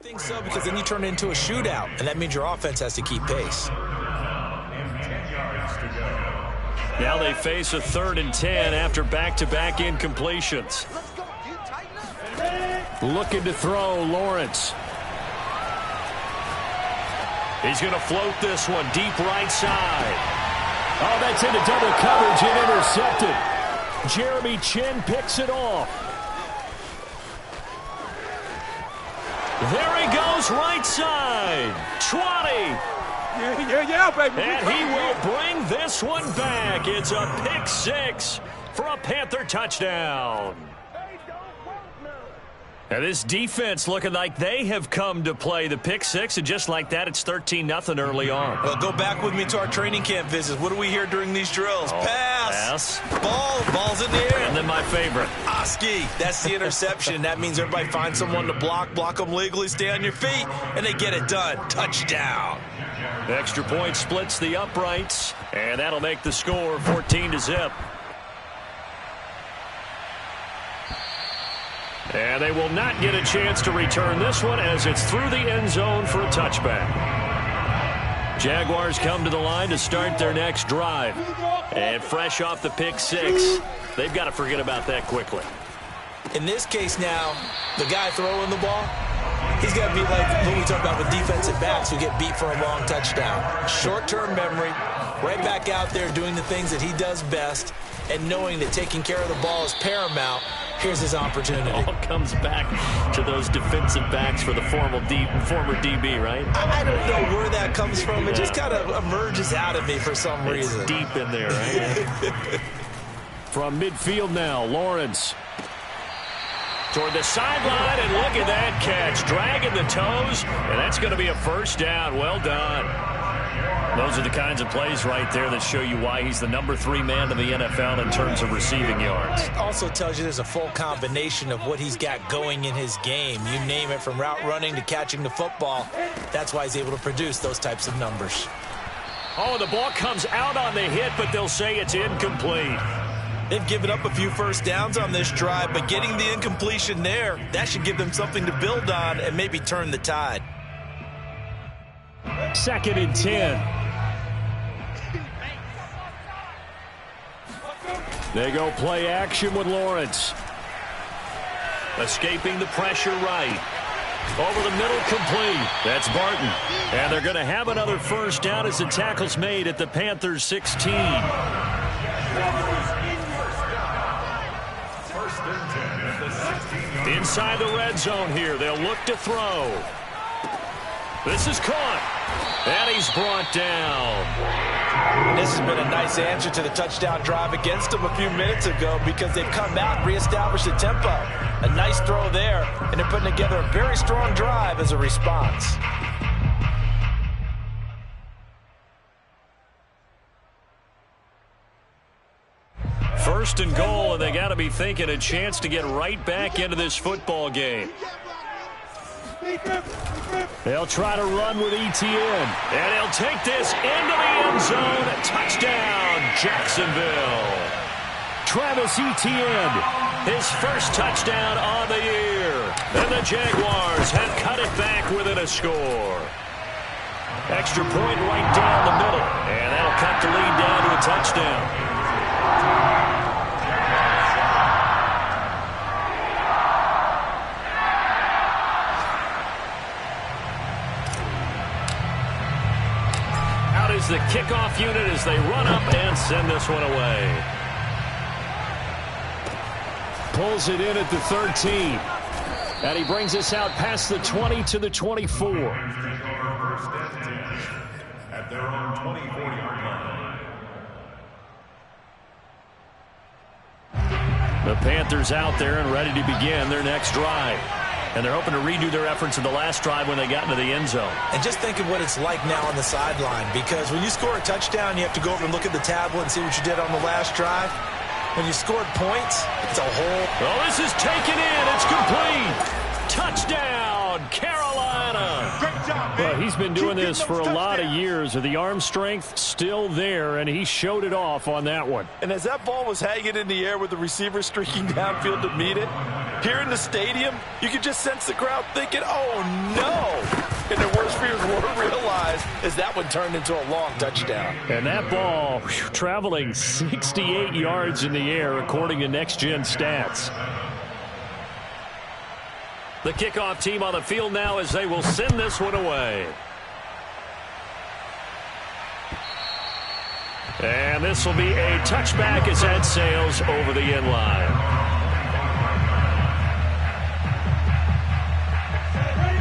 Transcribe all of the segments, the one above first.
think so, because then you turn it into a shootout, and that means your offense has to keep pace. Now they face a 3rd and 10 after back-to-back incompletions. Looking to throw, Lawrence. He's going to float this one deep right side. Oh, that's into double coverage and intercepted. Jeremy Chin picks it off. There he goes, right side. 20. Yeah, baby. And he will bring this one back. It's a pick 6 for a Panther touchdown. And this defense looking like they have come to play the pick 6, and just like that, it's 13-0 early on. Well, go back with me to our training camp visits. What do we hear during these drills? Pass. Ball's in the air. And then my favorite. Oski. That's the interception. That means everybody finds someone to block them legally, stay on your feet, and they get it done. Touchdown. The extra point splits the uprights, and that'll make the score 14-0. And they will not get a chance to return this one as it's through the end zone for a touchback. Jaguars come to the line to start their next drive. And fresh off the pick 6, they've got to forget about that quickly. In this case now, the guy throwing the ball, he's got to be like what we talk about with defensive backs who get beat for a long touchdown. Short-term memory, right back out there doing the things that he does best, and knowing that taking care of the ball is paramount. Here's his opportunity. It all comes back to those defensive backs for the former DB, right? I don't know where that comes from. It just kind of emerges out of me for some reason. It's deep in there, right? From midfield now, Lawrence. Toward the sideline, and look at that catch. Dragging the toes, and that's going to be a first down. Well done. Those are the kinds of plays right there that show you why he's the number 3 man in the NFL in terms of receiving yards. It also tells you there's a full combination of what he's got going in his game. You name it, from route running to catching the football. That's why he's able to produce those types of numbers. Oh, the ball comes out on the hit, but they'll say it's incomplete. They've given up a few first downs on this drive, but getting the incompletion there, that should give them something to build on and maybe turn the tide. 2nd and 10. They go play action with Lawrence. Escaping the pressure right. Over the middle, complete. That's Barton. And they're going to have another first down as the tackle's made at the Panthers 16. Inside the red zone here. They'll look to throw. This is caught. And he's brought down. This has been a nice answer to the touchdown drive against them a few minutes ago, because they've come out and reestablished the tempo. A nice throw there, and they're putting together a very strong drive as a response. First and goal, and they got to be thinking a chance to get right back into this football game. They'll try to run with Etienne. And he'll take this into the end zone. Touchdown, Jacksonville. Travis Etienne, his first touchdown on the year. And the Jaguars have cut it back within a score. Extra point right down the middle. And that'll cut the lead down to a touchdown. Is the kickoff unit as they run up and send this one away. Pulls it in at the 13. And he brings us out past the 20 to the 24. At their own 24-yard line. The Panthers out there and ready to begin their next drive. And they're hoping to redo their efforts in the last drive when they got into the end zone. And just think of what it's like now on the sideline, because when you score a touchdown, you have to go over and look at the tablet and see what you did on the last drive. When you scored points, it's a whole... Oh, this is taken in. It's complete. Touchdown, Carolina. Great job, man. Well, he's been doing this for a lot of years. The arm strength still there, and he showed it off on that one. And as that ball was hanging in the air with the receiver streaking downfield to meet it, Here in the stadium, you could just sense the crowd thinking, oh, no. And their worst fears were realized as that one turned into a long touchdown. And that ball traveling 68 yards in the air, according to Next Gen Stats. The kickoff team on the field now as they will send this one away. And this will be a touchback as that sails over the end line.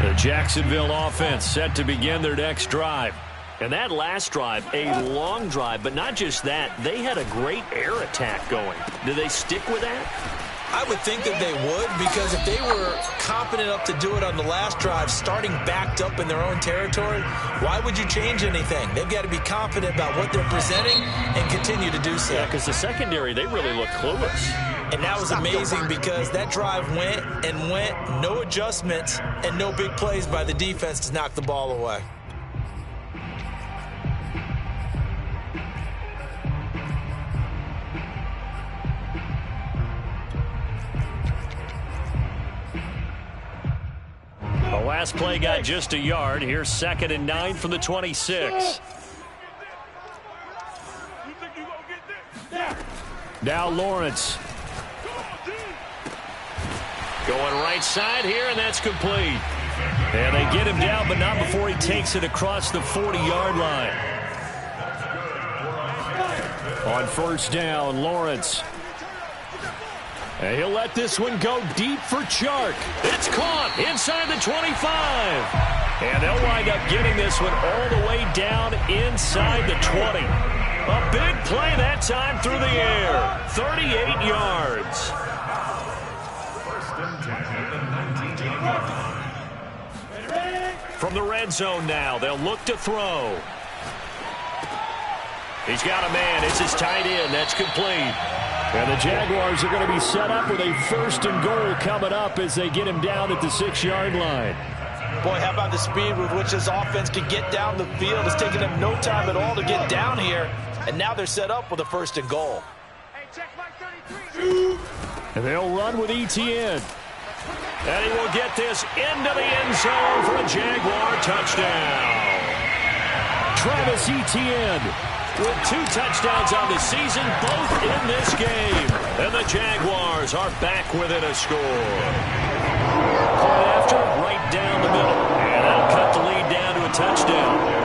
The Jacksonville offense set to begin their next drive. And that last drive, a long drive, but not just that, they had a great air attack going. Do they stick with that? I would think that they would, because if they were competent enough to do it on the last drive, starting backed up in their own territory, why would you change anything? They've got to be confident about what they're presenting and continue to do so. Yeah, because the secondary, they really look clueless. And that was amazing because that drive went and went, no adjustments and no big plays by the defense to knock the ball away. The last play got just a yard. Here's 2nd and 9 from the 26. Now Lawrence. Going right side here, and that's complete. And they get him down, but not before he takes it across the 40-yard line. On first down, Lawrence. And he'll let this one go deep for Chark. It's caught inside the 25. And they'll wind up getting this one all the way down inside the 20. A big play that time through the air. 38 yards. From the red zone now, they'll look to throw. He's got a man. It's his tight end. That's complete. And the Jaguars are going to be set up with a 1st and goal coming up as they get him down at the 6-yard line. Boy, how about the speed with which this offense can get down the field? It's taken them no time at all to get down here. And now they're set up with a 1st and goal. And they'll run with Etienne. And he will get this into the end zone for a Jaguar touchdown. Travis Etienne with 2 touchdowns on the season, both in this game. And the Jaguars are back within a score. Point after, right down the middle. And that'll cut the lead down to a touchdown.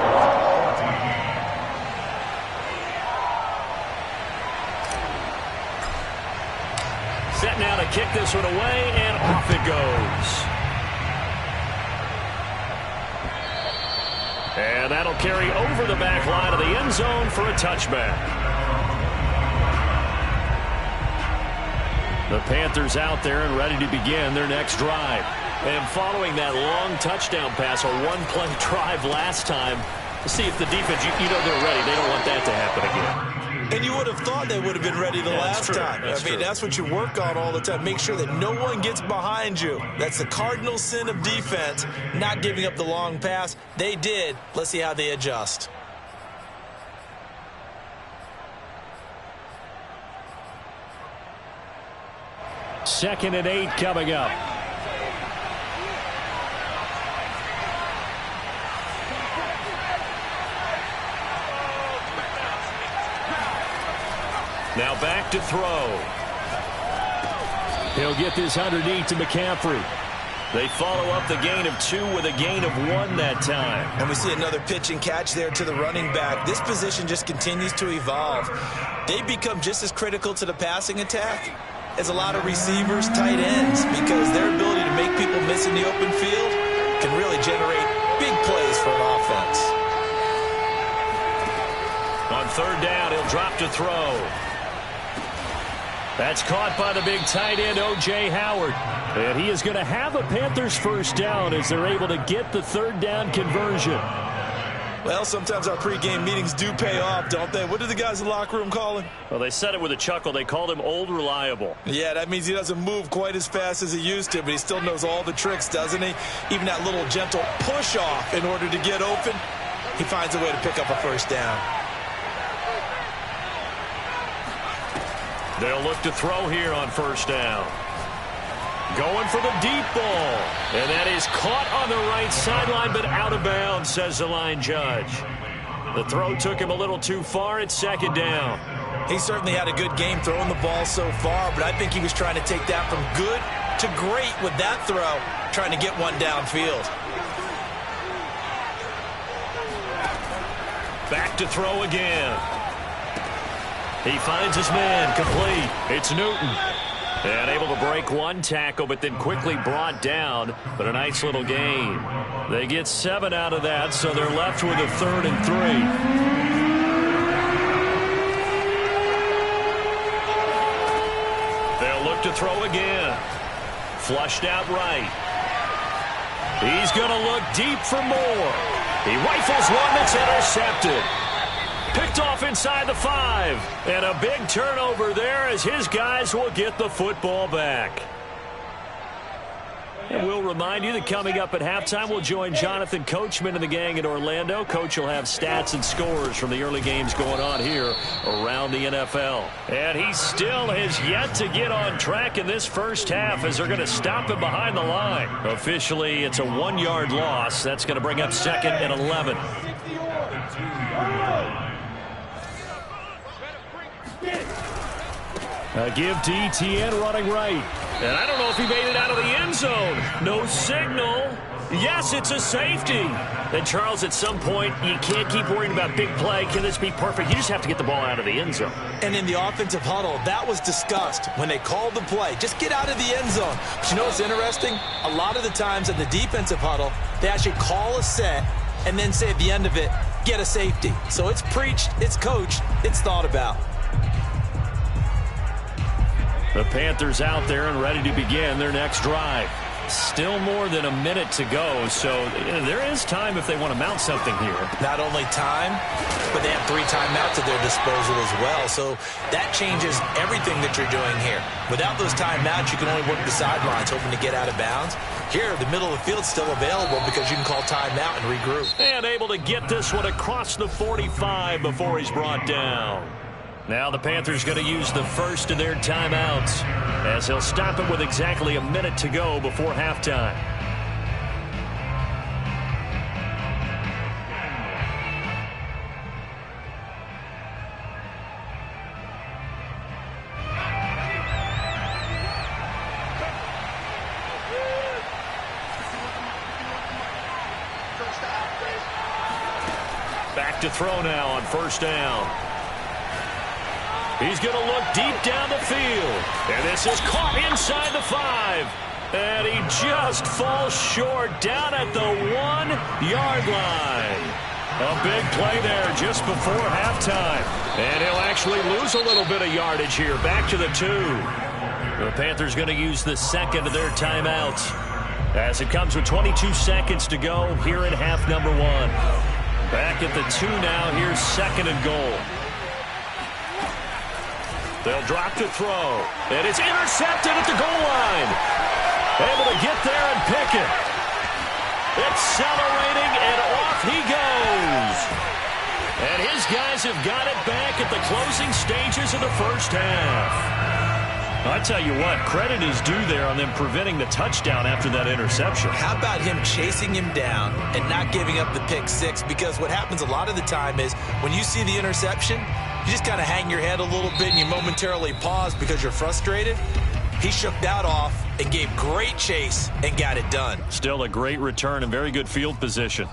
Set now to kick this one away, and off it goes. And that'll carry over the back line of the end zone for a touchback. The Panthers out there and ready to begin their next drive. And following that long touchdown pass, a one-play drive last time, to see if the defense, you know they're ready. They don't want that to happen again. And you would have thought they would have been ready the last time. I mean, that's what you work on all the time. Make sure that no one gets behind you. That's the cardinal sin of defense, not giving up the long pass. They did. Let's see how they adjust. Second and 8 coming up. Now back to throw. He'll get this underneath to McCaffrey. They follow up the gain of 2 with a gain of 1 that time. And we see another pitch and catch there to the running back. This position just continues to evolve. They become just as critical to the passing attack as a lot of receivers, tight ends, because their ability to make people miss in the open field can really generate big plays for an offense. On third down, he'll drop to throw. That's caught by the big tight end, O.J. Howard. And he is going to have a Panthers first down as they're able to get the third down conversion. Well, sometimes our pregame meetings do pay off, don't they? What did the guys in the locker room call him? Well, they said it with a chuckle. They called him Old Reliable. Yeah, that means he doesn't move quite as fast as he used to, but he still knows all the tricks, doesn't he? Even that little gentle push-off in order to get open, he finds a way to pick up a first down. They'll look to throw here on first down. Going for the deep ball. And that is caught on the right sideline, but out of bounds, says the line judge. The throw took him a little too far. It's second down. He certainly had a good game throwing the ball so far, but I think he was trying to take that from good to great with that throw, trying to get one downfield. Back to throw again. He finds his man, complete. It's Newton. And able to break one tackle, but then quickly brought down. But a nice little gain. They get 7 out of that, so they're left with a 3rd and 3. They'll look to throw again. Flushed out right. He's going to look deep for more. He rifles one that's intercepted. Picked off inside the 5. And a big turnover there as his guys will get the football back. And we'll remind you that coming up at halftime, we'll join Jonathan Coachman and the gang in Orlando. Coach will have stats and scores from the early games going on here around the NFL. And he still has yet to get on track in this first half as they're going to stop him behind the line. Officially, it's a 1-yard loss. That's going to bring up 2nd and 11. A give to Etienne running right. And I don't know if he made it out of the end zone. No signal. Yes, it's a safety. And, Charles, at some point, you can't keep worrying about big play. Can this be perfect? You just have to get the ball out of the end zone. And in the offensive huddle, that was discussed when they called the play. Just get out of the end zone. But you know what's interesting? A lot of the times in the defensive huddle, they actually call a set and then say at the end of it, get a safety. So it's preached, it's coached, it's thought about. The Panthers out there and ready to begin their next drive. Still more than a minute to go, so there is time if they want to mount something here. Not only time, but they have 3 timeouts at their disposal as well, so that changes everything that you're doing here. Without those timeouts, you can only work the sidelines, hoping to get out of bounds. Here, the middle of the field's still available because you can call timeout and regroup. And able to get this one across the 45 before he's brought down. Now the Panthers going to use the first of their timeouts as he'll stop it with exactly a minute to go before halftime. Back to throw now on first down. He's going to look deep down the field. And this is caught inside the 5. And he just falls short down at the 1-yard line. A big play there just before halftime. And he'll actually lose a little bit of yardage here. Back to the 2. The Panthers going to use the second of their timeouts as it comes with 22 seconds to go here in half number 1. Back at the 2 now. Here's 2nd and goal. They'll drop to throw. And it's intercepted at the goal line. Able to get there and pick it. Accelerating, and off he goes. And his guys have got it back at the closing stages of the first half. I tell you what, credit is due there on them preventing the touchdown after that interception. How about him chasing him down and not giving up the pick 6? Because what happens a lot of the time is when you see the interception, you just kind of hang your head a little bit and you momentarily pause because you're frustrated. He shook that off and gave great chase and got it done. Still a great return and very good field position.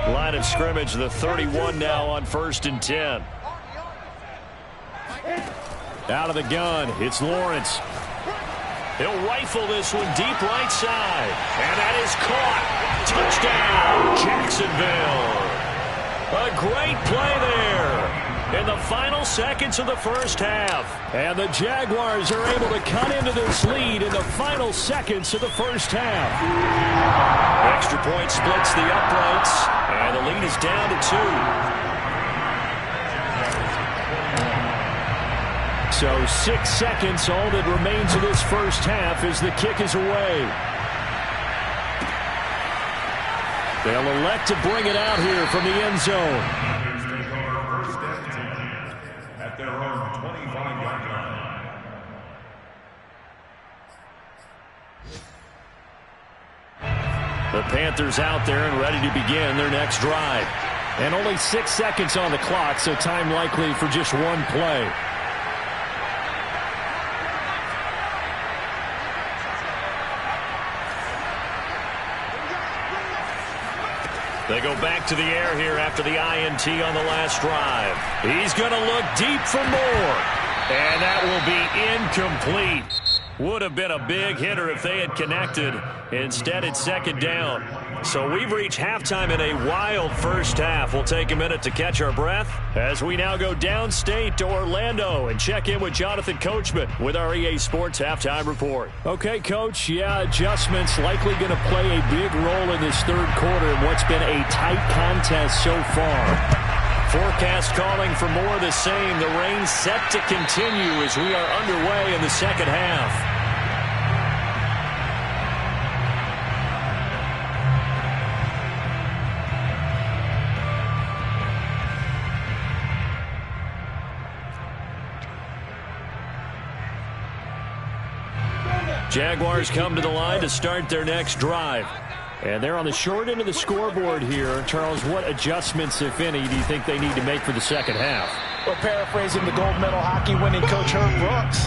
Line of scrimmage, the 31 now on 1st and 10. Out of the gun, it's Lawrence. He'll rifle this one deep right side. And that is caught. Touchdown, Jacksonville. A great play there in the final seconds of the first half. And the Jaguars are able to cut into this lead in the final seconds of the first half. Extra point splits the uprights. And the lead is down to 2. So 6 seconds, all that remains of this first half as the kick is away. They'll elect to bring it out here from the end zone. At their own 25-yard line. The Panthers out there and ready to begin their next drive. And only 6 seconds on the clock, so time likely for just one play. They go back to the air here after the INT on the last drive. He's going to look deep for more. And that will be incomplete. Would have been a big hitter if they had connected. Instead, it's second down. So we've reached halftime in a wild first half. We'll take a minute to catch our breath as we now go downstate to Orlando and check in with Jonathan Coachman with our EA Sports Halftime Report. Okay, Coach, yeah, adjustments likely going to play a big role in this third quarter in what's been a tight contest so far. Forecast calling for more of the same. The rain set to continue as we are underway in the second half. Jaguars come to the line to start their next drive. And they're on the short end of the scoreboard here. Charles, what adjustments, if any, do you think they need to make for the second half? Well, paraphrasing the gold medal hockey winning coach Herb Brooks,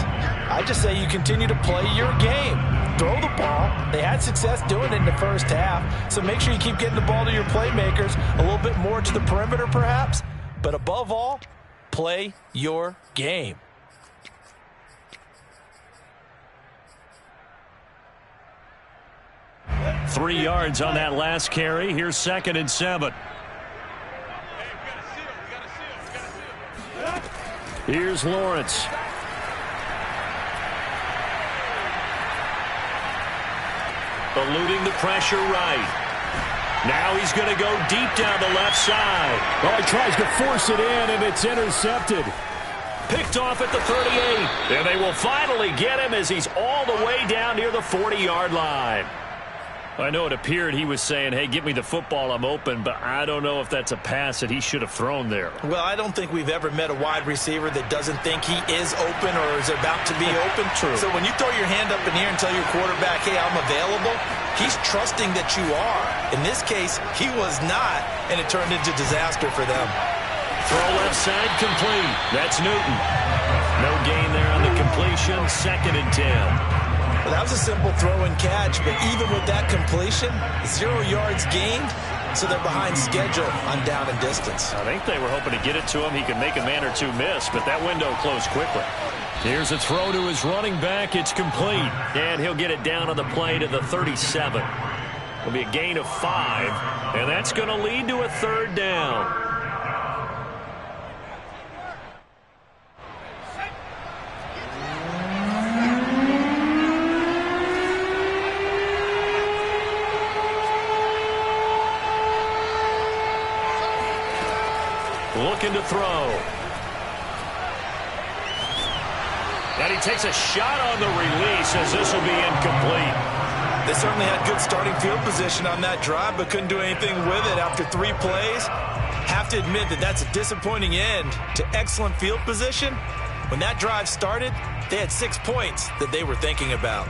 I just say you continue to play your game. Throw the ball. They had success doing it in the first half, so make sure you keep getting the ball to your playmakers, a little bit more to the perimeter perhaps, but above all, play your game. Three yards on that last carry. Here's 2nd and 7. Here's Lawrence. Eluding the pressure right. Now he's going to go deep down the left side. Well, he tries to force it in, and it's intercepted. Picked off at the 38. And they will finally get him as he's all the way down near the 40-yard line. I know it appeared he was saying, hey, give me the football, I'm open, but I don't know if that's a pass that he should have thrown there. Well, I don't think we've ever met a wide receiver that doesn't think he is open or is about to be open. True. So when you throw your hand up in the air and tell your quarterback, hey, I'm available, he's trusting that you are. In this case, he was not, and it turned into disaster for them. Throw left side complete. That's Newton. No gain there on the completion. 2nd and 10. Well, that was a simple throw and catch, but even with that completion, 0 yards gained, so they're behind schedule on down and distance. I think they were hoping to get it to him. He could make a man or two miss, but that window closed quickly. Here's a throw to his running back. It's complete, and he'll get it down on the play to the 37. It'll be a gain of 5, and that's going to lead to a third down. Looking to throw. And he takes a shot on the release as this will be incomplete. They certainly had good starting field position on that drive, but couldn't do anything with it after 3 plays. Have to admit that that's a disappointing end to excellent field position. When that drive started, they had 6 points that they were thinking about.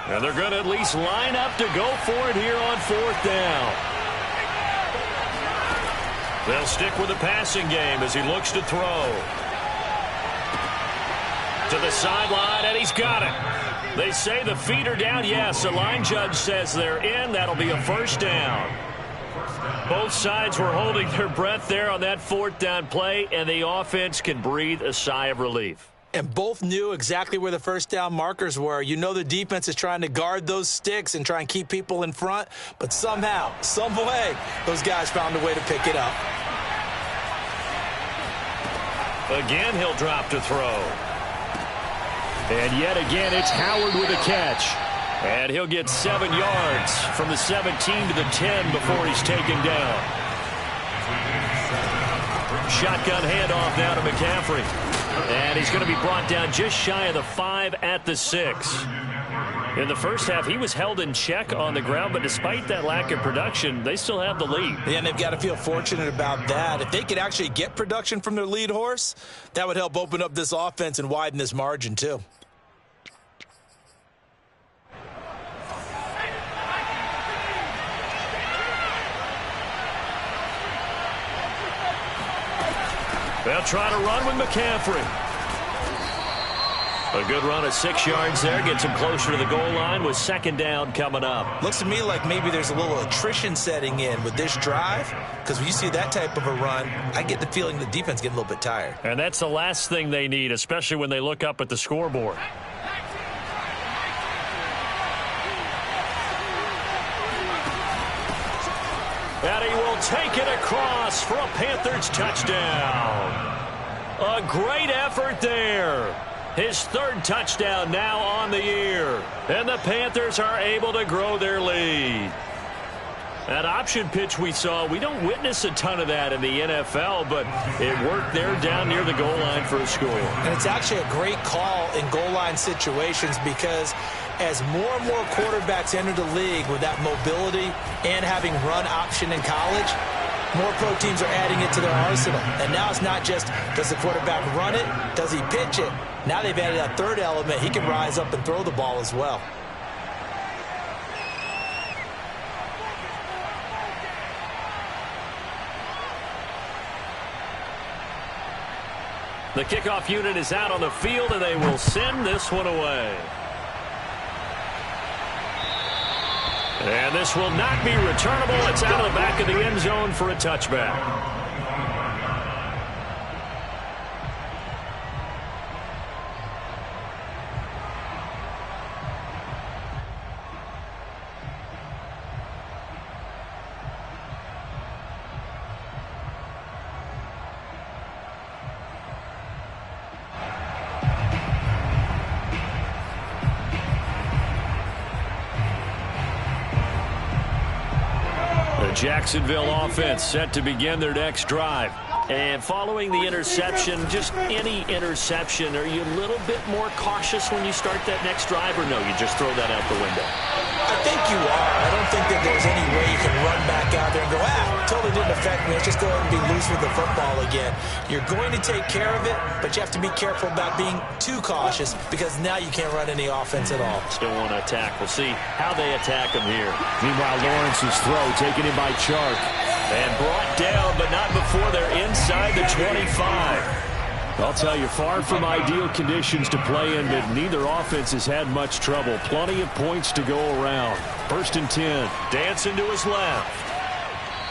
And they're going to at least line up to go for it here on 4th down. They'll stick with the passing game as he looks to throw. To the sideline, and he's got it. They say the feet are down. Yes, the line judge says they're in. That'll be a first down. Both sides were holding their breath there on that 4th down play, and the offense can breathe a sigh of relief. And both knew exactly where the first down markers were. You know the defense is trying to guard those sticks and try and keep people in front, but somehow, some way, those guys found a way to pick it up. Again, he'll drop to throw. And yet again, it's Howard with a catch. And he'll get 7 yards from the 17 to the 10 before he's taken down. Shotgun handoff now to McCaffrey. And he's going to be brought down just shy of the 5 at the 6. In the first half, he was held in check on the ground, but despite that lack of production, they still have the lead. Yeah, and they've got to feel fortunate about that. If they could actually get production from their lead horse, that would help open up this offense and widen this margin too. They'll try to run with McCaffrey. A good run of 6 yards there. Gets him closer to the goal line with second down coming up. Looks to me like maybe there's a little attrition setting in with this drive, because when you see that type of a run, I get the feeling the defense getting a little bit tired. And that's the last thing they need, especially when they look up at the scoreboard. And he will take it across for a Panthers touchdown. A great effort there. His third touchdown now on the year. And the Panthers are able to grow their lead. That option pitch we saw, we don't witness a ton of that in the NFL, but it worked there down near the goal line for a score. And it's actually a great call in goal line situations, because as more and more quarterbacks enter the league with that mobility and having run option in college, more pro teams are adding it to their arsenal. And now it's not just, does the quarterback run it? Does he pitch it? Now they've added that third element. He can rise up and throw the ball as well. The kickoff unit is out on the field, and they will send this one away. And this will not be returnable. It's out of the back of the end zone for a touchback. Jacksonville offense set to begin their next drive. And following the interception, just any interception, are you a little bit more cautious when you start that next drive, or no, you just throw that out the window? I think you are. I don't think that there's any way you can run back out there and go, totally didn't affect me. Let's just go ahead and be loose with the football again. You're going to take care of it, but you have to be careful about being too cautious, because now you can't run any offense at all. Still want to attack. We'll see how they attack him here. Meanwhile, Lawrence's throw taken in by Chark. And brought down, but not before they're inside the 25. I'll tell you, far from ideal conditions to play in, but neither offense has had much trouble. Plenty of points to go around. 1st and 10. Dancing to his left.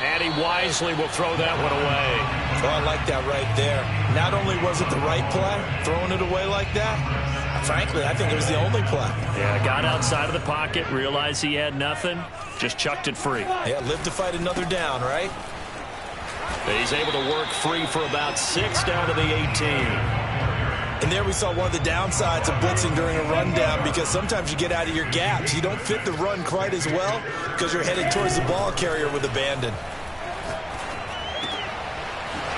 And he wisely will throw that one away. Well, I like that right there. Not only was it the right play, throwing it away like that, frankly, I think it was the only play. Yeah, got outside of the pocket, realized he had nothing, just chucked it free. Yeah, live to fight another down, right? He's able to work free for about 6 down to the 18. And there we saw one of the downsides of blitzing during a rundown, because sometimes you get out of your gaps. You don't fit the run quite as well because you're headed towards the ball carrier with abandon.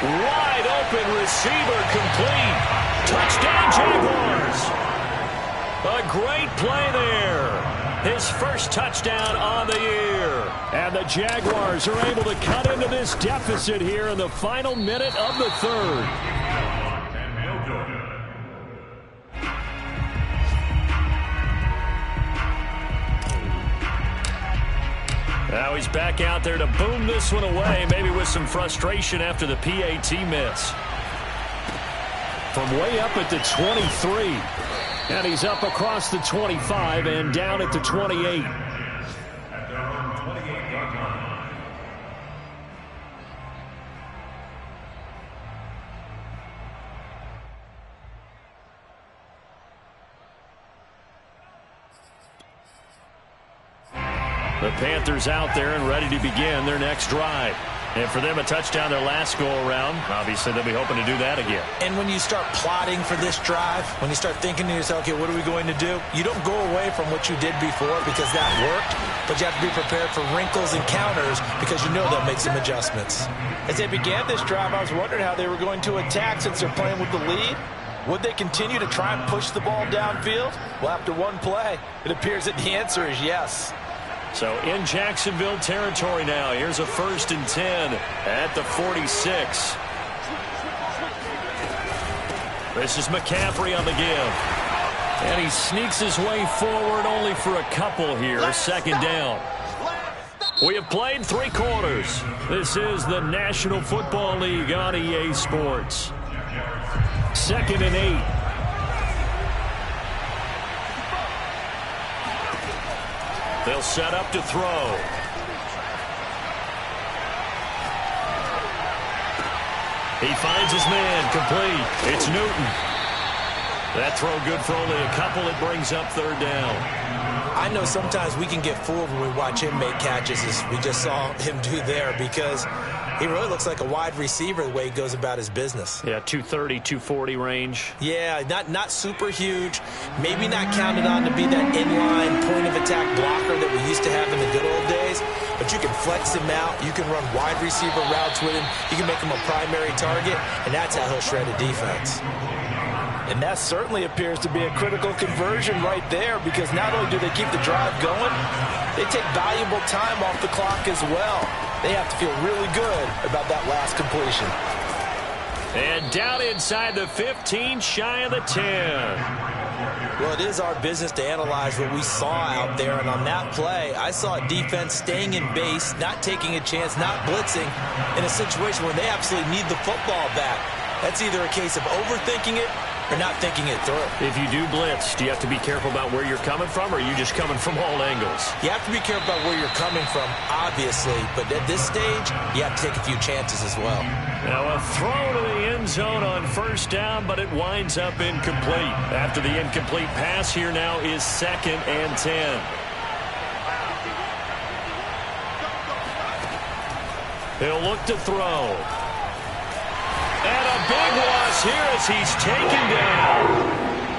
Wide open receiver, complete. Touchdown, Jaguars. A great play there. His first touchdown on the year. And the Jaguars are able to cut into this deficit here in the final minute of the third. Now he's back out there to boom this one away, maybe with some frustration after the PAT miss. From way up at the 23. And he's up across the 25 and down at the 28. At their own 28-yard line. The Panthers out there and ready to begin their next drive. And for them, a touchdown their last go-around. Obviously, they'll be hoping to do that again. And when you start plotting for this drive, when you start thinking to yourself, okay, what are we going to do? You don't go away from what you did before because that worked, but you have to be prepared for wrinkles and counters because you know they'll make some adjustments. As they began this drive, I was wondering how they were going to attack since they're playing with the lead. Would they continue to try and push the ball downfield? Well, after one play, it appears that the answer is yes. So in Jacksonville territory now. Here's a 1st and 10 at the 46. This is McCaffrey on the give. And he sneaks his way forward only for a couple here. 2nd down. We have played 3 quarters. This is the National Football League on EA Sports. 2nd and 8. They'll set up to throw. He finds his man, complete. It's Newton. That throw good for only a couple. It brings up 3rd down. I know sometimes we can get fooled when we watch him make catches, as we just saw him do there, because he really looks like a wide receiver the way he goes about his business. Yeah, 230, 240 range. Yeah, not super huge. Maybe not counted on to be that inline point-of-attack blocker that we used to have in the good old days, but you can flex him out. You can run wide receiver routes with him. You can make him a primary target, and that's how he'll shred a defense. And that certainly appears to be a critical conversion right there, because not only do they keep the drive going, they take valuable time off the clock as well. They have to feel really good about that last completion. And down inside the 15, shy of the 10. Well, it is our business to analyze what we saw out there, and on that play, I saw a defense staying in base, not taking a chance, not blitzing, in a situation where they absolutely need the football back. That's either a case of overthinking it or not thinking it through. If you do blitz, do you have to be careful about where you're coming from, or are you just coming from all angles? You have to be careful about where you're coming from, obviously, but at this stage, you have to take a few chances as well. Now a throw to the end zone on 1st down, but it winds up incomplete. After the incomplete pass, here now is 2nd and 10. He'll look to throw. And a big loss here as he's taken down.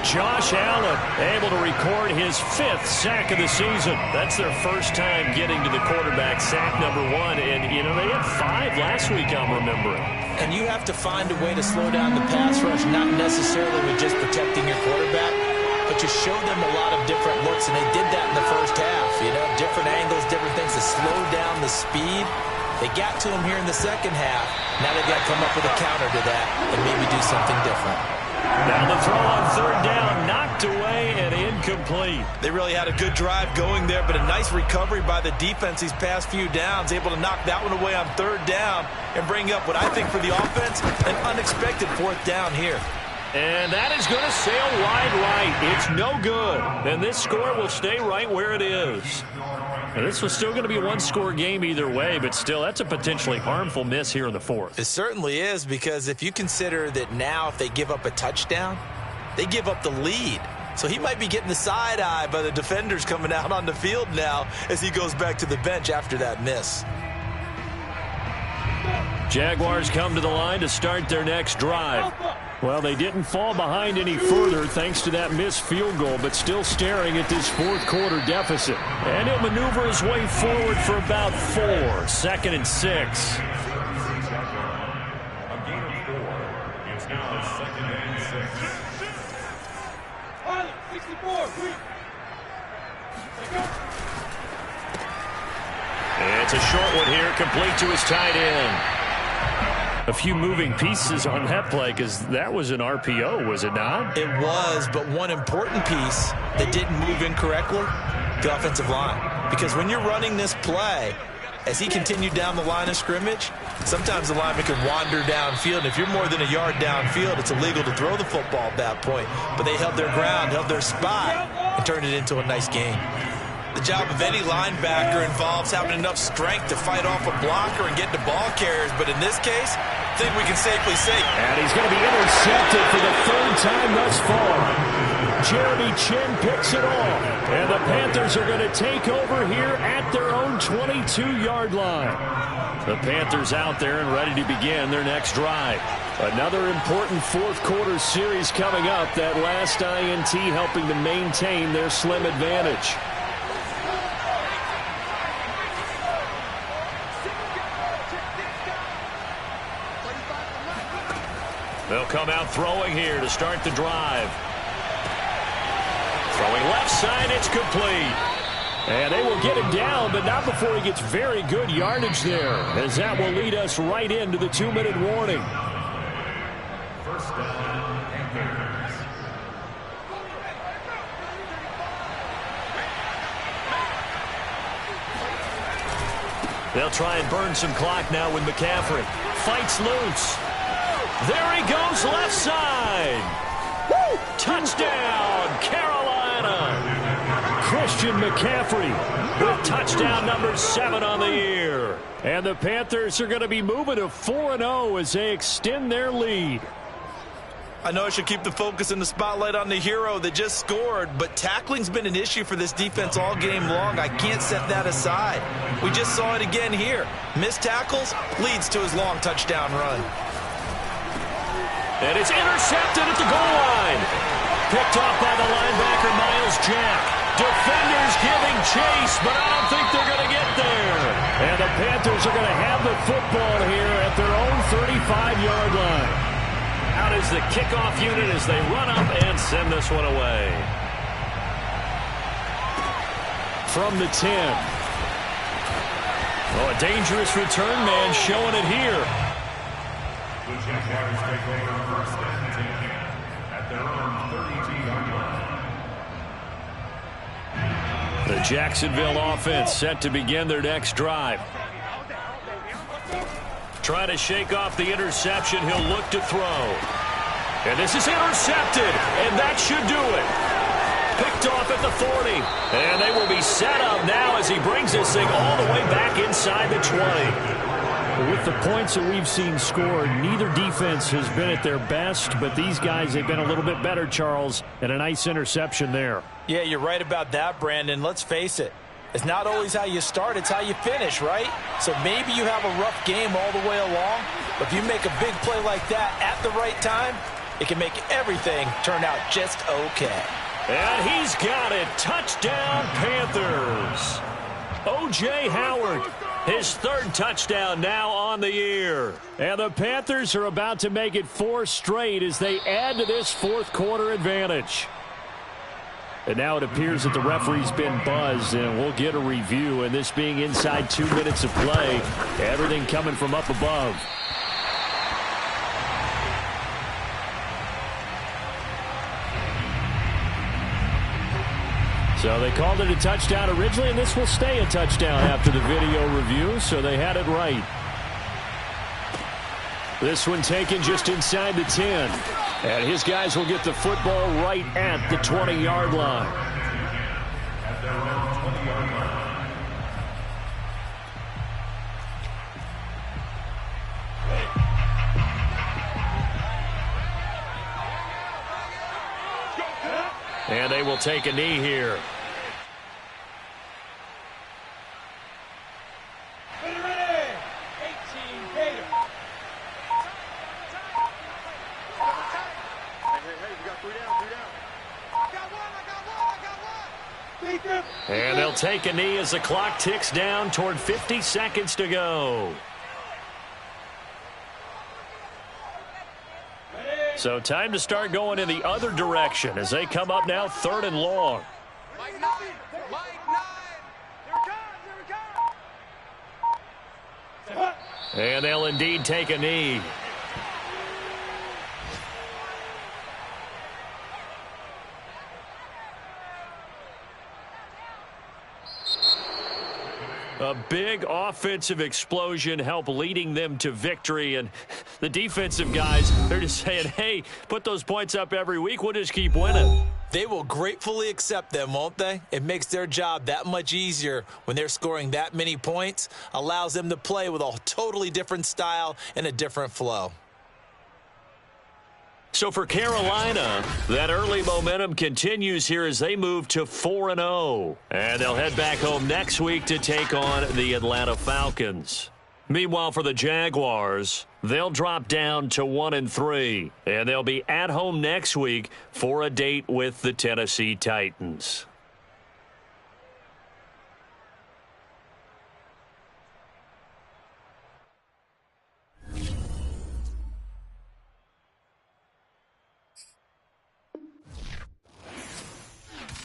Josh Allen able to record his 5th sack of the season. That's their first time getting to the quarterback, sack number 1. And, you know, they had 5 last week, I'm remembering. And you have to find a way to slow down the pass rush, not necessarily with just protecting your quarterback, but you show them a lot of different looks, and they did that in the first half. You know, different angles, different things to slow down the speed. They got to him here in the second half. Now they've got to come up with a counter to that and maybe do something different. Now the throw on 3rd down, knocked away and incomplete. They really had a good drive going there, but a nice recovery by the defense these past few downs, able to knock that one away on 3rd down and bring up what I think for the offense, an unexpected 4th down here. And that is going to sail wide right. It's no good. And this score will stay right where it is. And this was still going to be a 1-score game either way, but still, that's a potentially harmful miss here in the 4th. It certainly is, because if you consider that now if they give up a touchdown, they give up the lead. So he might be getting the side eye by the defenders coming out on the field now as he goes back to the bench after that miss. Jaguars come to the line to start their next drive. Well, they didn't fall behind any further thanks to that missed field goal, but still staring at this 4th quarter deficit. And he'll maneuver his way forward for about 4. 2nd and 6. A gain of 4. It's now 2nd and 6. 64. It's a short one here, complete to his tight end. A few moving pieces on that play, because that was an RPO, was it not? It was, but one important piece that didn't move incorrectly, the offensive line. Because when you're running this play, as he continued down the line of scrimmage, sometimes the lineman can wander downfield. And if you're more than a yard downfield, it's illegal to throw the football at that point. But they held their ground, held their spot, and turned it into a nice gain. The job of any linebacker involves having enough strength to fight off a blocker and get to ball carriers. But in this case, I think we can safely say. And he's going to be intercepted for the 3rd time thus far. Jeremy Chin picks it off. And the Panthers are going to take over here at their own 22-yard line. The Panthers out there and ready to begin their next drive. Another important 4th quarter series coming up. That last INT helping to maintain their slim advantage. They'll come out throwing here to start the drive. Throwing left side, it's complete. And they will get him down, but not before he gets very good yardage there, as that will lead us right into the 2-minute warning. First down, Panthers. They'll try and burn some clock now with McCaffrey. Fights loose. There he goes, left side. Woo! Touchdown, Carolina. Christian McCaffrey with touchdown number 7 on the year. And the Panthers are going to be moving to 4-0 as they extend their lead. I know I should keep the focus and the spotlight on the hero that just scored, but tackling's been an issue for this defense all game long. I can't set that aside. We just saw it again here. Missed tackles leads to his long touchdown run. And it's intercepted at the goal line. Picked off by the linebacker, Miles Jack. Defenders giving chase, but I don't think they're going to get there. And the Panthers are going to have the football here at their own 35-yard line. Out is the kickoff unit as they run up and send this one away. From the 10. Oh, a dangerous return man showing it here. The Jaguars take over first and 10 at their own 32-yard line. The Jacksonville offense set to begin their next drive. Trying to shake off the interception. He'll look to throw. And this is intercepted, and that should do it. Picked off at the 40. And they will be set up now as he brings this thing all the way back inside the 20. With the points that we've seen scored, neither defense has been at their best, but these guys have been a little bit better, Charles, and a nice interception there. Yeah, you're right about that, Brandon. Let's face it. It's not always how you start, it's how you finish, right? So maybe you have a rough game all the way along, but if you make a big play like that at the right time, it can make everything turn out just okay. And he's got it. Touchdown, Panthers. O.J. Howard, his 3rd touchdown now on the year. And the Panthers are about to make it 4 straight as they add to this 4th quarter advantage. And now it appears that the referee's been buzzed, and we'll get a review. And this being inside 2 minutes of play, everything coming from up above. So they called it a touchdown originally, and this will stay a touchdown after the video review, so they had it right. This one taken just inside the 10. And his guys will get the football right at the 20-yard line. At their own 20-yard line. And they will take a knee here. And they'll take a knee as the clock ticks down toward 50 seconds to go. So time to start going in the other direction as they come up now 3rd and long. And they'll indeed take a knee. A big offensive explosion helped leading them to victory. And the defensive guys, they're just saying, hey, put those points up every week. We'll just keep winning. They will gratefully accept them, won't they? It makes their job that much easier when they're scoring that many points. Allows them to play with a totally different style and a different flow. So for Carolina, that early momentum continues here as they move to 4-0. And they'll head back home next week to take on the Atlanta Falcons. Meanwhile, for the Jaguars, they'll drop down to 1-3. And they'll be at home next week for a date with the Tennessee Titans.